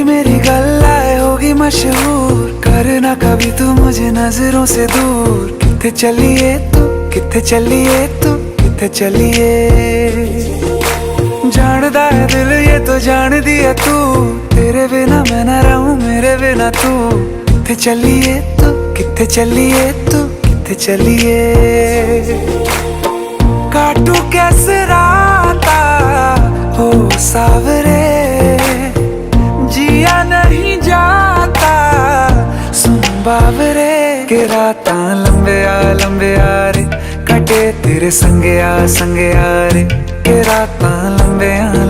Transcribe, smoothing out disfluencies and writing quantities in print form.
मेरी गल्लाए होगी मशहूर, करना कभी तू मुझे नजरों से दूर। किथे चलिए तू, किथे चलिए तू, किथे चलिए। जानदा है दिल ये तो जान दिया तू, तेरे बिना मैं ना रहूं मेरे बिना तू। किथे चलिए तू, किथे चलिए तू, किथे चलिए। काटू कैसे राता हो सावरे, जिया नहीं जाता सुन बावरे। के राता लंबे आ रे, कटे तेरे संगे आ रे। के राता लंबे आ